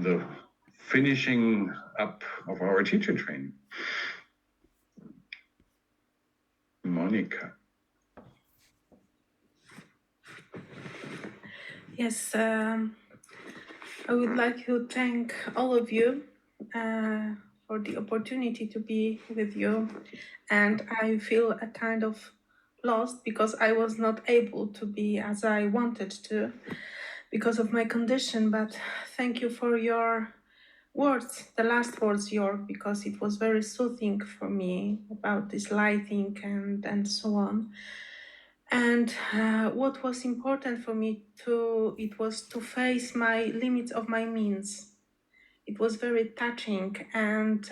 the finishing up of our teacher training. Monica. Yes, I would like to thank all of you for the opportunity to be with you. And I feel a kind of lost because I was not able to be as I wanted to because of my condition. But thank you for your words, the last words, Jörg, because it was very soothing for me about this lighting and so on. And what was important for me it was to face my limits of my means. It was very touching, and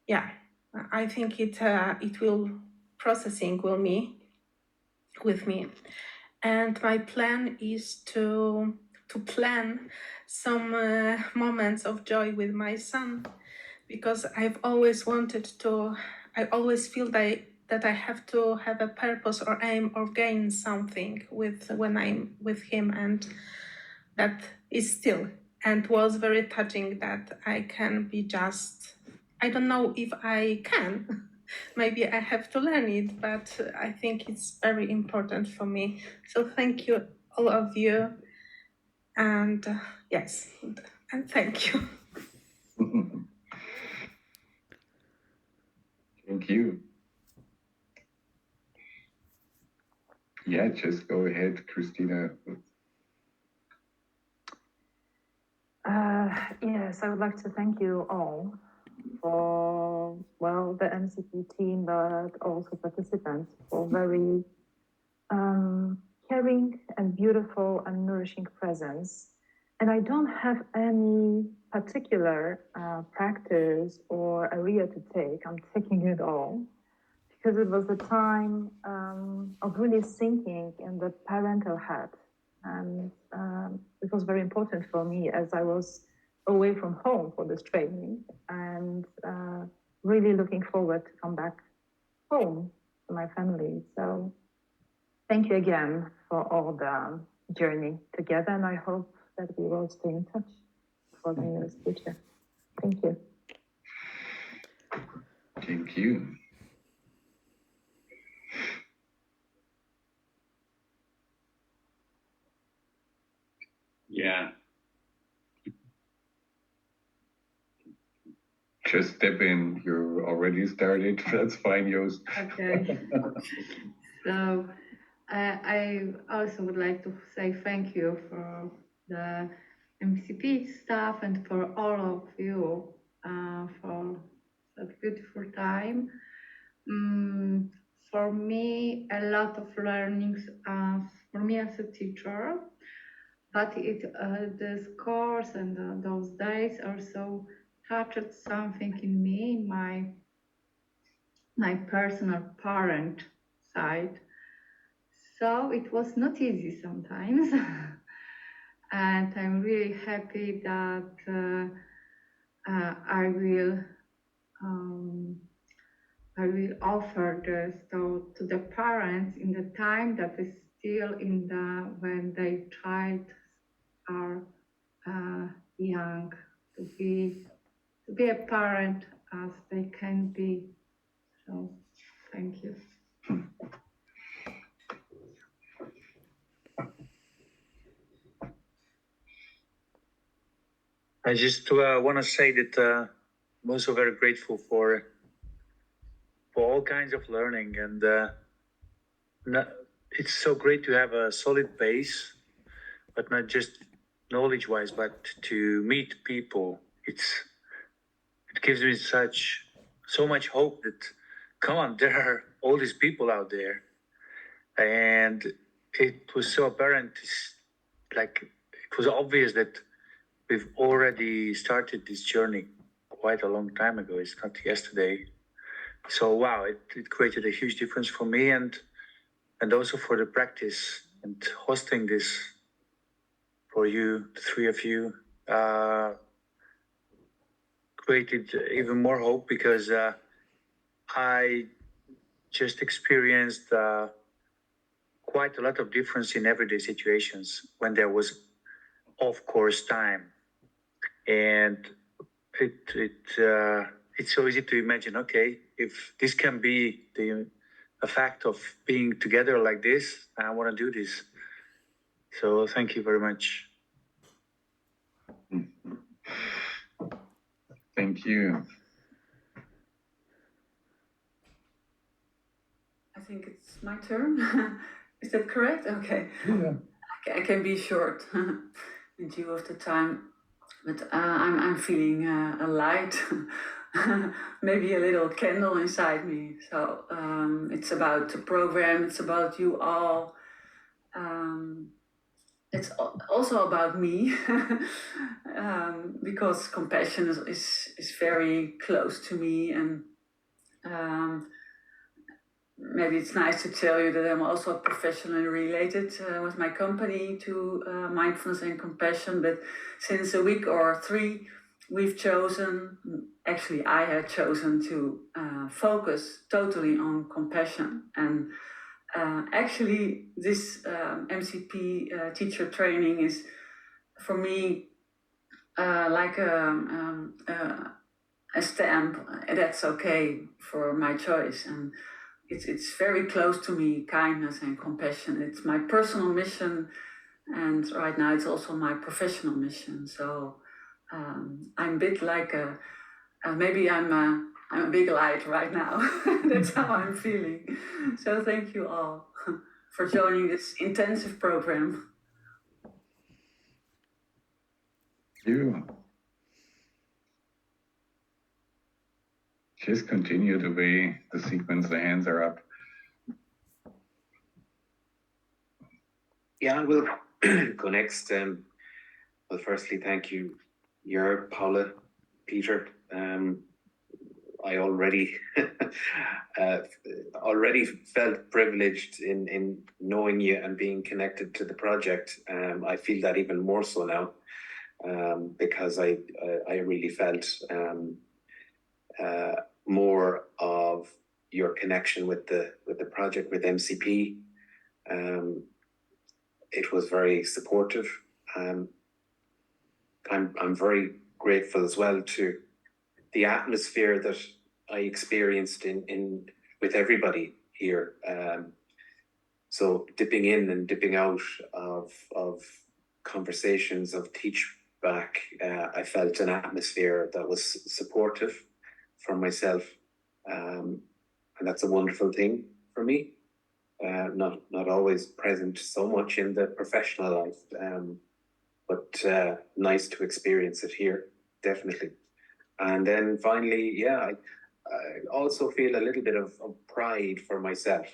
yeah, I think it will processing with me. And my plan is to plan some moments of joy with my son, because I've always wanted to. I always feel that I have to have a purpose or aim or gain something when I'm with him, and that is still and was very touching that I can be just. I don't know if I can. Maybe I have to learn it, but I think it's very important for me. So thank you, all of you. And yes, and thank you. Thank you. Yeah, just go ahead, Christina. Yes, I would like to thank you all for, well, the MCP team, but also participants for very caring and beautiful and nourishing presence. And I don't have any particular practice or area to take. I'm taking it all because it was a time of really sinking in the parental hat. And it was very important for me as I was away from home for this training and really looking forward to come back home to my family. So thank you again for all the journey together, and I hope that we will stay in touch for the nearest future. Thank you. Thank you. Yeah. Just step in. You already started. That's fine, Joost. Okay. So I also would like to say thank you for the MCP staff and for all of you for that beautiful time. For me, a lot of learnings for me as a teacher, but this course and those days also touched something in me, in my personal parent side. So it was not easy sometimes. And I'm really happy that I will offer this to the parents in the time that is still when their child are young, to be a parent as they can be. So thank you. I just want to say that I'm also very grateful for all kinds of learning, and it's so great to have a solid base, but not just knowledge-wise, but to meet people. It gives me so much hope that, come on, there are all these people out there, and it was so apparent, it was obvious that we've already started this journey quite a long time ago. It's not yesterday. So wow, it created a huge difference for me and also for the practice and hosting this for you, the three of you, created even more hope because I just experienced quite a lot of difference in everyday situations when there was off-course time, and it's so easy to imagine. Okay, if this can be a fact of being together like this, I want to do this. So thank you very much. Thank you. I think it's my turn. Is that correct? Okay. Yeah. I can be short in due of the time, but I'm feeling a light, maybe a little candle inside me. So it's about the program. It's about you all. It's also about me because compassion is very close to me, and maybe it's nice to tell you that I'm also professionally related with my company to mindfulness and compassion. But since a week or 3, we've chosen, actually I had chosen to focus totally on compassion. And actually this MCP teacher training is for me like a stamp. That's okay for my choice. And it's very close to me, kindness and compassion. It's my personal mission, and right now it's also my professional mission. So I'm a bit like maybe I'm a big light right now. That's how I'm feeling. So thank you all for joining this intensive program. You. Just continue the way the sequence, the hands are up. Yeah, I will go next. Well, firstly, thank you, Jörg, Paula, Peter. I already already felt privileged in knowing you and being connected to the project. I feel that even more so now because I really felt more of your connection with the project, with MCP. It was very supportive. I'm very grateful as well to the atmosphere that I experienced in with everybody here. So dipping in and dipping out of conversations, of teach back, I felt an atmosphere that was supportive for myself, and that's a wonderful thing for me. Not always present so much in the professional life, but nice to experience it here, definitely. And then finally, yeah, I also feel a little bit of pride for myself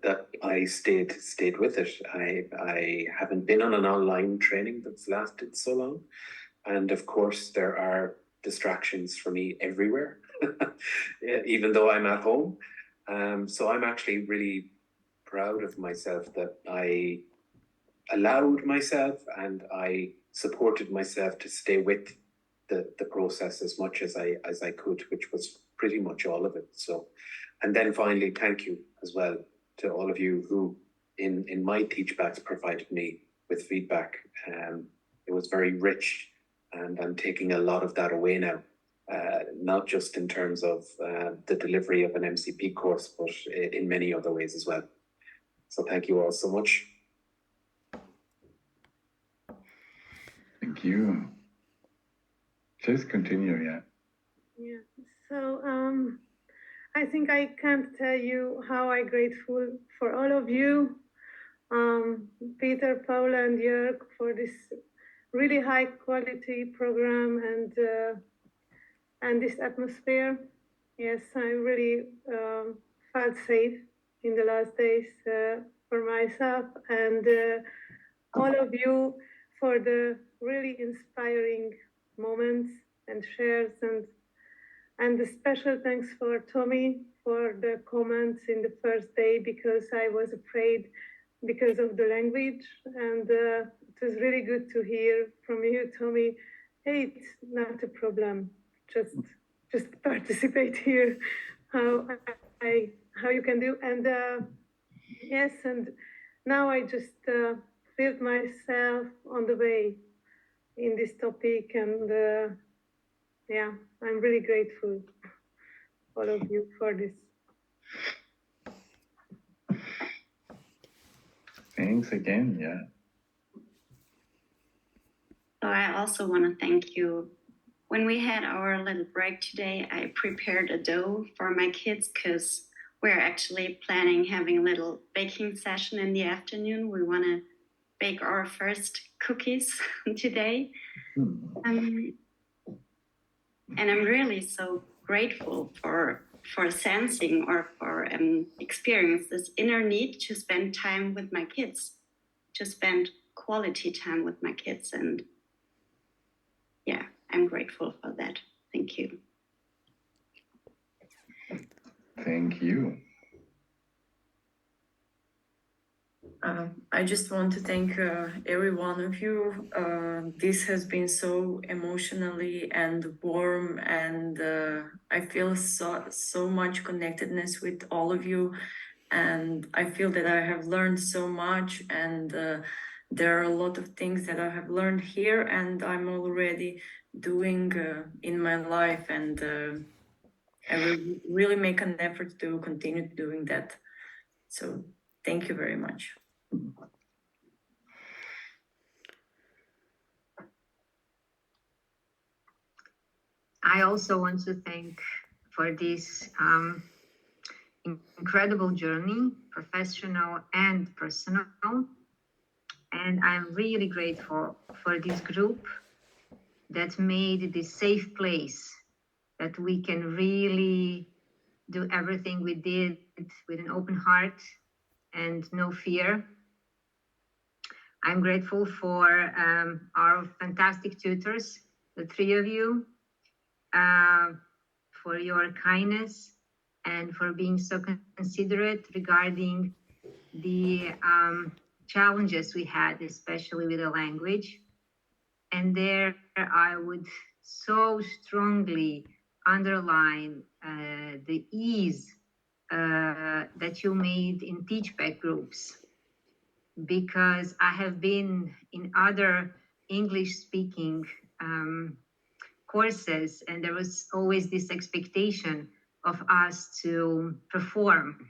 that I stayed with it. I haven't been on an online training that's lasted so long, and of course there are distractions for me everywhere, even though I'm at home. So I'm actually really proud of myself that I allowed myself and I supported myself to stay with the process as much as I could, which was pretty much all of it. So, and then finally, thank you as well to all of you who in my teachbacks provided me with feedback. It was very rich, and I'm taking a lot of that away now. Not just in terms of the delivery of an MCP course, but in many other ways as well. So thank you all so much. Thank you. Just continue, yeah. Yeah. So I think I can't tell you how I'm grateful for all of you, Peter, Paula, and Jörg, for this really high quality program and this atmosphere. Yes, I really felt safe in the last days for myself, and all of you for the really inspiring moments and shares, and a special thanks for Tommy for the comments in the first day, because I was afraid because of the language, and it was really good to hear from you, Tommy. Hey, it's not a problem. Just participate here. How you can do, and yes, and now I just feel felt myself on the way in this topic, and yeah, I'm really grateful all of you for this. Thanks again. Yeah. So I also want to thank you. When we had our little break today, I prepared a dough for my kids because we're actually planning having a little baking session in the afternoon. We want to bake our first cookies today. And I'm really so grateful for sensing or for experience this inner need to spend time with my kids, to spend quality time with my kids. And yeah, I'm grateful for that. Thank you. Thank you. I just want to thank every one of you. This has been so emotionally and warm, and I feel so much connectedness with all of you, and I feel that I have learned so much, and there are a lot of things that I have learned here, and I'm already doing in my life, and I will really make an effort to continue doing that. So thank you very much. I also want to thank for this incredible journey, professional and personal. And I'm really grateful for this group that made this safe place that we can really do everything we did with an open heart and no fear. I'm grateful for our fantastic tutors, the three of you, for your kindness and for being so considerate regarding the challenges we had, especially with the language. And there I would so strongly underline the ease that you made in teach-back groups, because I have been in other English-speaking courses, and there was always this expectation of us to perform.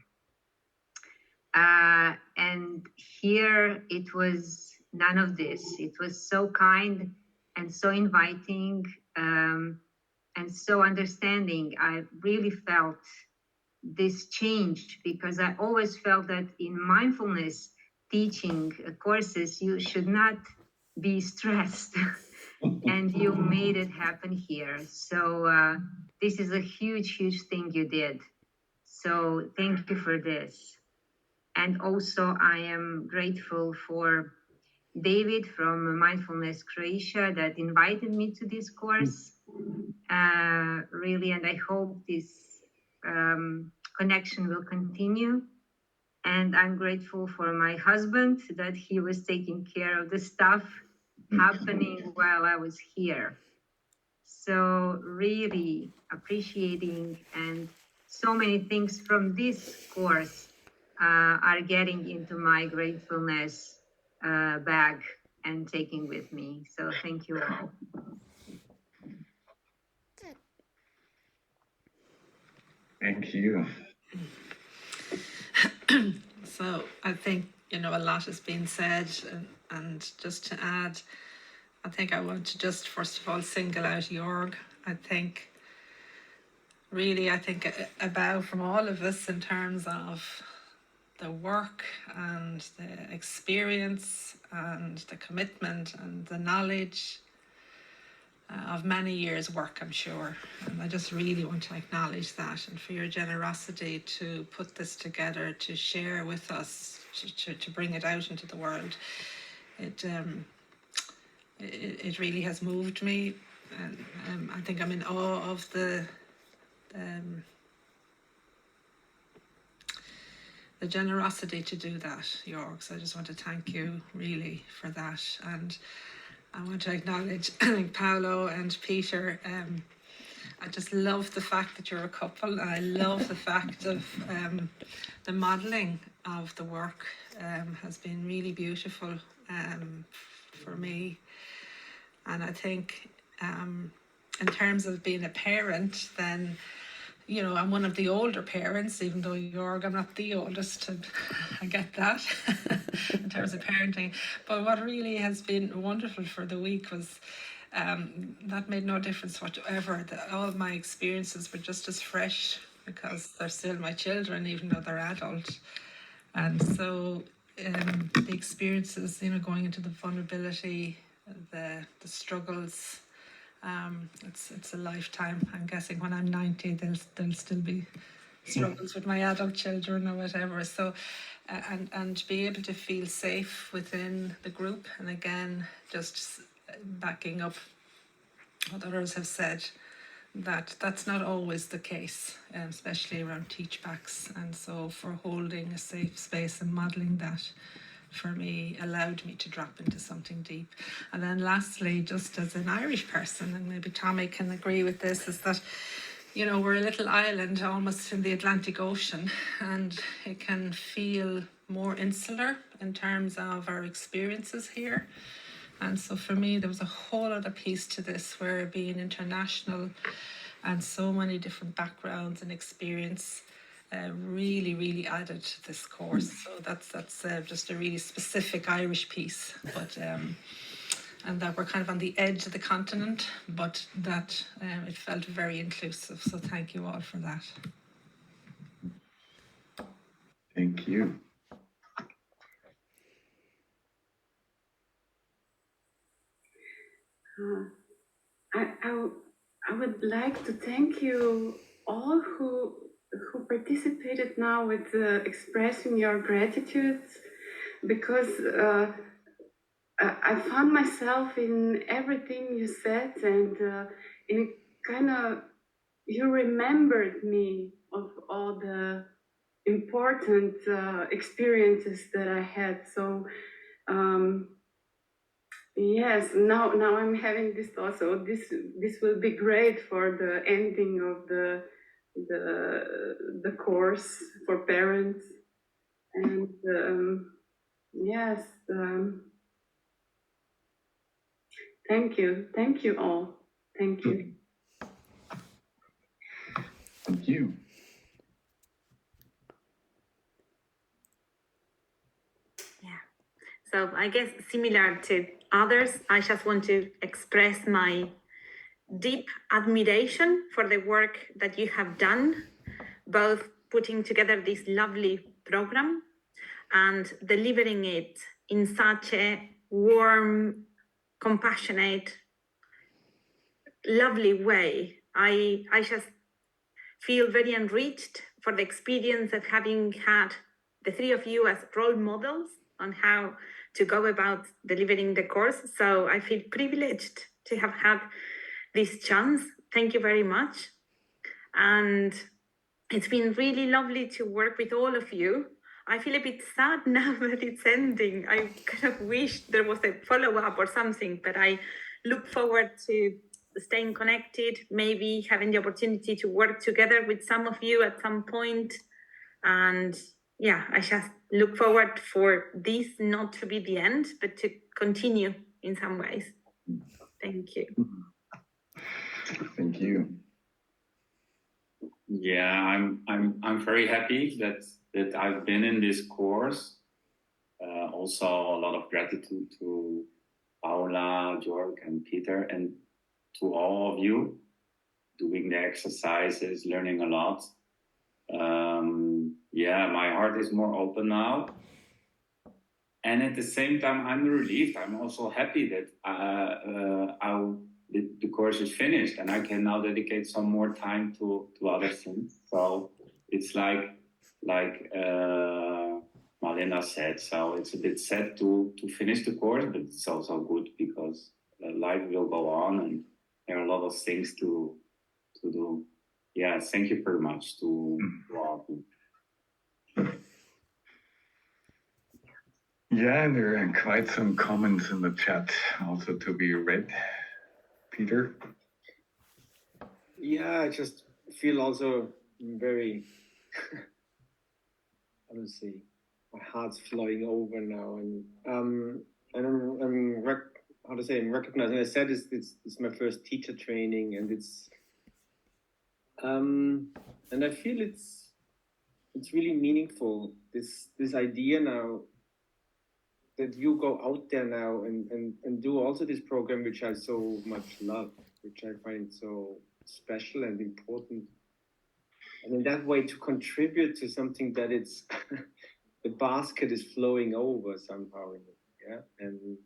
And here it was none of this. It was so kind and so inviting and so understanding. I really felt this change, because I always felt that in mindfulness teaching courses, you should not be stressed. And you made it happen here. So this is a huge, huge thing you did. So thank you for this. And also I am grateful for David from Mindfulness Croatia that invited me to this course. Really, and I hope this connection will continue. And I'm grateful for my husband that he was taking care of the stuff happening while I was here. So really appreciating, and so many things from this course are getting into my gratefulness bag and taking with me. So thank you all. Thank you. So I think, a lot has been said, and just to add, I think I want to just first of all single out Jorg. I think a bow from all of us in terms of the work and the experience and the commitment and the knowledge of many years' work, I'm sure. And I just really want to acknowledge that, and for your generosity to put this together, to share with us, to bring it out into the world. It really has moved me, and I think I'm in awe of the generosity to do that, Jorg. So I just want to thank you really for that. And I want to acknowledge Paolo and Peter. I just love the fact that you're a couple. I love the fact of the modelling of the work has been really beautiful for me. And I think in terms of being a parent, then, you know, I'm one of the older parents, even though Jörg, I'm not the oldest, and I get that in terms of parenting. But what really has been wonderful for the week was that made no difference whatsoever. All my experiences were just as fresh because they're still my children, even though they're adult. And so the experiences, you know, going into the vulnerability, the struggles, it's a lifetime. I'm guessing when I'm 90, there'll still be struggles with my adult children or whatever. So, and be able to feel safe within the group, and again, just backing up what others have said, that that's not always the case, especially around teachbacks. And so for holding a safe space and modelling that, for me, allowed me to drop into something deep. And then lastly, just as an Irish person, and maybe Tommy can agree with this, is that, you know, we're a little island almost in the Atlantic Ocean, and it can feel more insular in terms of our experiences here. And so for me, there was a whole other piece to this, where being international and so many different backgrounds and experience really added to this course. So that's just a really specific Irish piece, but and that we're kind of on the edge of the continent, but that it felt very inclusive. So thank you all for that. Thank you. I would like to thank you all who participated now with expressing your gratitude, because I found myself in everything you said, and in kind of, you remembered me of all the important experiences that I had. So yes, now I'm having this thought. So this will be great for the ending of the course for parents. And yes, thank you all. Thank you. Thank you. So I guess similar to others, I just want to express my deep admiration for the work that you have done, both putting together this lovely program and delivering it in such a warm, compassionate, lovely way. I just feel very enriched for the experience of having had the three of you as role models on how to go about delivering the course. So I feel privileged to have had this chance. Thank you very much. And it's been really lovely to work with all of you. I feel a bit sad now that it's ending. I kind of wish there was a follow-up or something, but I look forward to staying connected, maybe having the opportunity to work together with some of you at some point. And yeah, I just look forward for this not to be the end, but to continue in some ways. Thank you. Thank you. Yeah, I'm very happy that I've been in this course. Also, a lot of gratitude to Paula, Jörg, and Peter, and to all of you doing the exercises, learning a lot. Yeah, my heart is more open now. And at the same time, I'm relieved. I'm also happy that the course is finished and I can now dedicate some more time to other things. So it's like Malena said, so it's a bit sad to finish the course, but it's also good because life will go on and there are a lot of things to do. Yeah, thank you very much to all of you. Yeah, and there are quite some comments in the chat also to be read. Peter? Yeah, I just feel also very, how to say, my heart's flowing over now, and I'm recognizing. I said it's my first teacher training, and and I feel it's really meaningful. This idea now that you go out there now and do also this program, which I so much love, which I find so special and important. And in that way to contribute to something that it's the basket is flowing over somehow. Yeah. And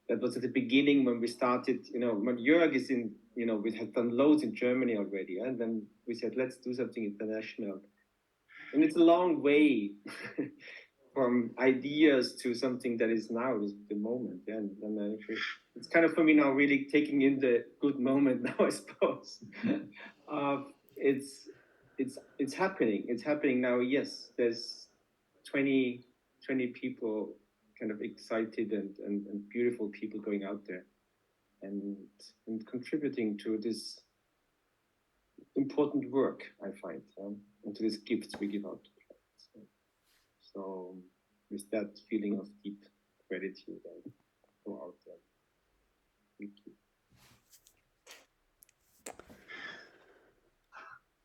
that was at the beginning when we started, when Jörg is in, we had done loads in Germany already. And then we said, let's do something international. And it's a long way from ideas to something that is now the moment. Yeah? And it's kind of for me now really taking in the good moment now, I suppose. It's happening. It's happening now. Yes, there's 20 people kind of excited and beautiful people going out there and contributing to this important work, I find, and to these gifts we give out. So with that feeling of deep gratitude, I go out there. Thank you.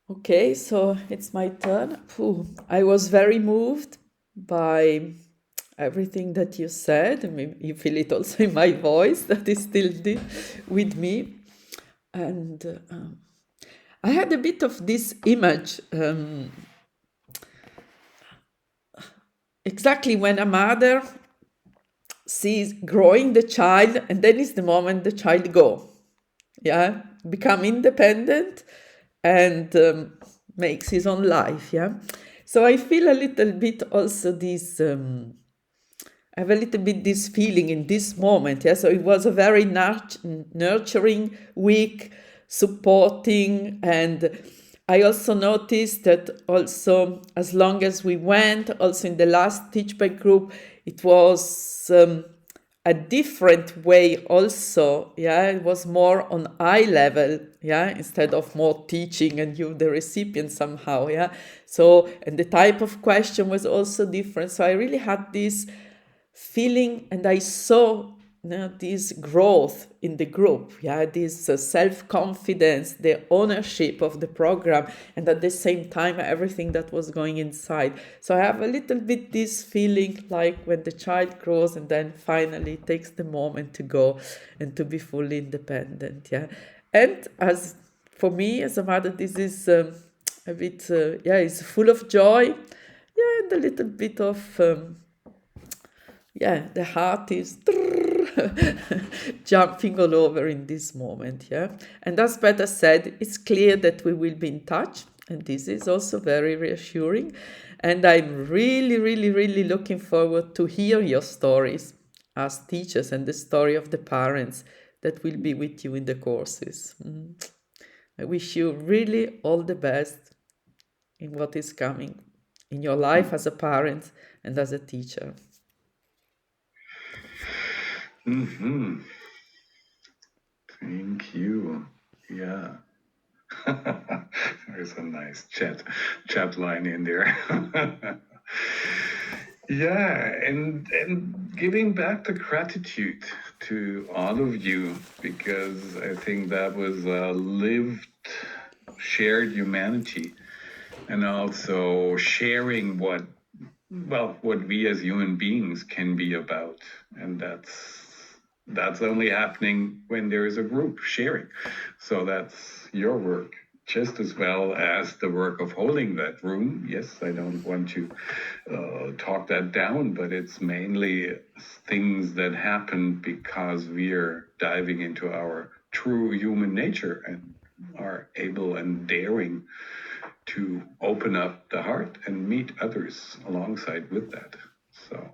Okay, so it's my turn. I was very moved by everything that you said. I mean, you feel it also in my voice that is still with me. And I had a bit of this image, exactly when a mother sees growing the child, and then is the moment the child go, become independent and makes his own life, So I feel a little bit also this, I have a little bit this feeling in this moment, So it was a very nurturing week, supporting, and I also noticed that also as long as we went, also in the last Teach Back group, it was a different way also, it was more on eye level, instead of more teaching and you the recipient somehow, So, and the type of question was also different. So I really had this feeling and I saw this growth in the group, this self-confidence, the ownership of the program, and at the same time everything that was going inside. So I have a little bit this feeling like when the child grows and then finally takes the moment to go and to be fully independent, And as for me as a mother, this is a bit, it's full of joy, and a little bit of the heart is jumping all over in this moment, And as Peter said, it's clear that we will be in touch, and this is also very reassuring. And I'm really, really, really looking forward to hear your stories as teachers and the story of the parents that will be with you in the courses. I wish you really all the best in what is coming in your life as a parent and as a teacher. Mm-hmm. Thank you. Yeah. There's a nice chat line in there. and giving back the gratitude to all of you, because I think that was a lived, shared humanity, and also sharing what we as human beings can be about, and that's only happening when there is a group sharing. So that's your work just as well as the work of holding that room. Yes, I don't want to talk that down, but it's mainly things that happen because we're diving into our true human nature and are able and daring to open up the heart and meet others alongside with that. So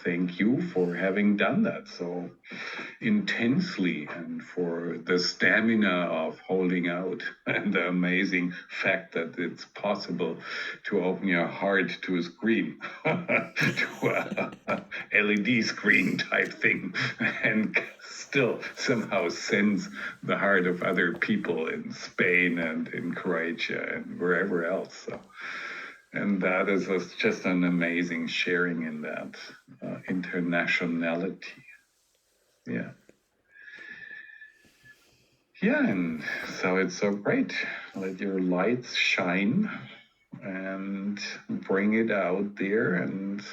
thank you for having done that so intensely, and for the stamina of holding out, and the amazing fact that it's possible to open your heart to a screen, to a LED screen type thing, and still somehow sense the heart of other people in Spain and in Croatia and wherever else. So And that is just an amazing sharing in that internationality. Yeah. Yeah, and so it's so great. Let your lights shine and bring it out there. And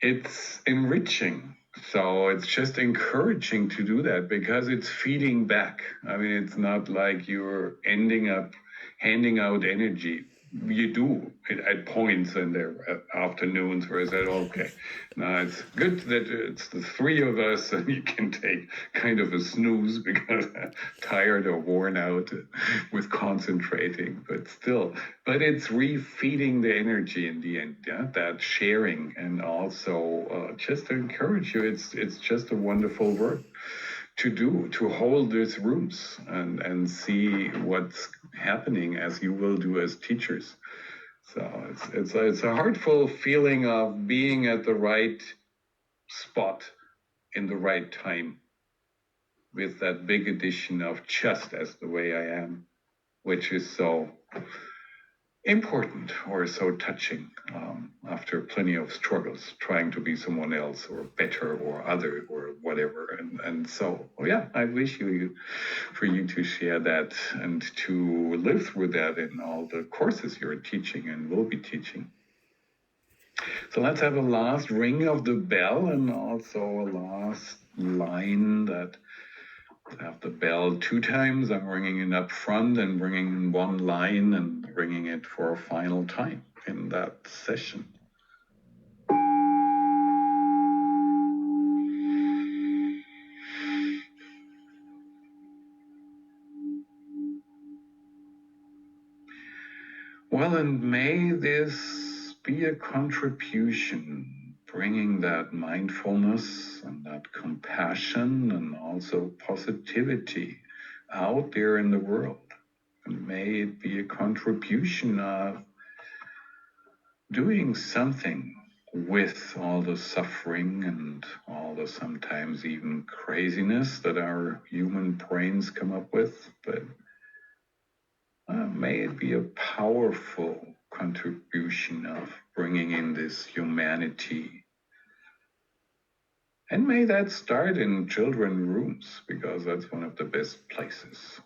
it's enriching. So it's just encouraging to do that because it's feeding back. I mean, it's not like you're ending up handing out energy. You do it at points in the afternoons where I said, okay, now it's good that it's the three of us and you can take kind of a snooze because I'm tired or worn out with concentrating, but it's refeeding the energy in the end, yeah, that sharing. And also just to encourage you, it's just a wonderful work to do, to hold these rooms and see what's happening as you will do as teachers. So it's a heartful feeling of being at the right spot in the right time with that big addition of just as the way I am, which is so important or so touching after plenty of struggles trying to be someone else or better or other or whatever. And so, yeah, I wish for you to share that and to live through that in all the courses you're teaching and will be teaching. So let's have a last ring of the bell and also a last line that have the bell 2 times. I'm ringing it up front and bringing in one line and ringing it for a final time in that session. Well, and may this be a contribution, bringing that mindfulness and that compassion and also positivity out there in the world. And may it be a contribution of doing something with all the suffering and all the sometimes even craziness that our human brains come up with, but may it be a powerful contribution of bringing in this humanity. And may that start in children's rooms, because that's one of the best places.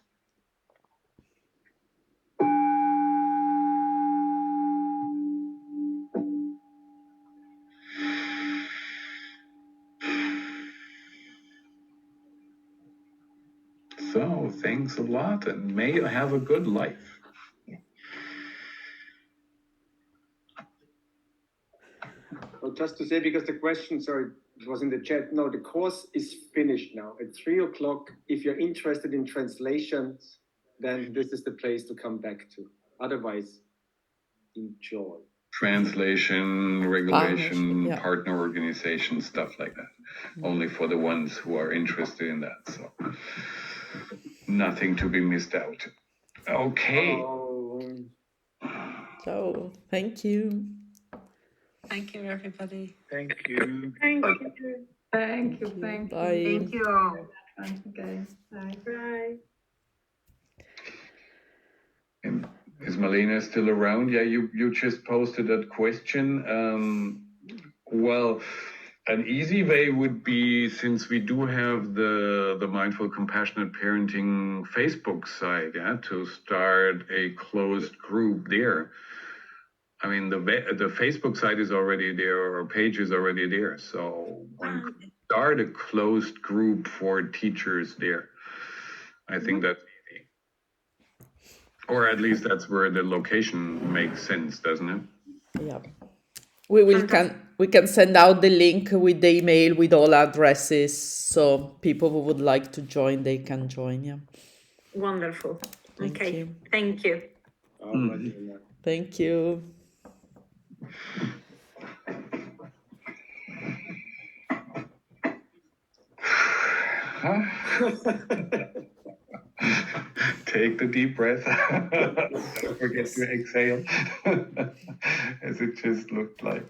So thanks a lot, and may you have a good life. Well, just to say, because the question, sorry, it was in the chat. No, the course is finished now at 3:00. If you're interested in translations, then this is the place to come back to. Otherwise, enjoy. Translation, regulation, yeah. partner organization, stuff like that. Only for the ones who are interested in that. So nothing to be missed out. Okay. So thank you. Thank you, everybody. Thank you. Thank you. Thank you. Thank you. Bye. Thank you all. Thank you, guys. Bye. Bye. And is Malena still around? Yeah, you just posted that question. Well, an easy way would be, since we do have the Mindful Compassionate Parenting Facebook site, yeah, to start a closed group there. I mean, the Facebook site is already there, or page is already there. So one could start a closed group for teachers there. I think that's easy. Or at least that's where the location makes sense, doesn't it? Yeah. We can send out the link with the email with all addresses, so people who would like to join, they can join. Yeah. Wonderful. Thank Okay. you. Thank you. Thank you. Take the deep breath. Don't forget to exhale, as it just looked like.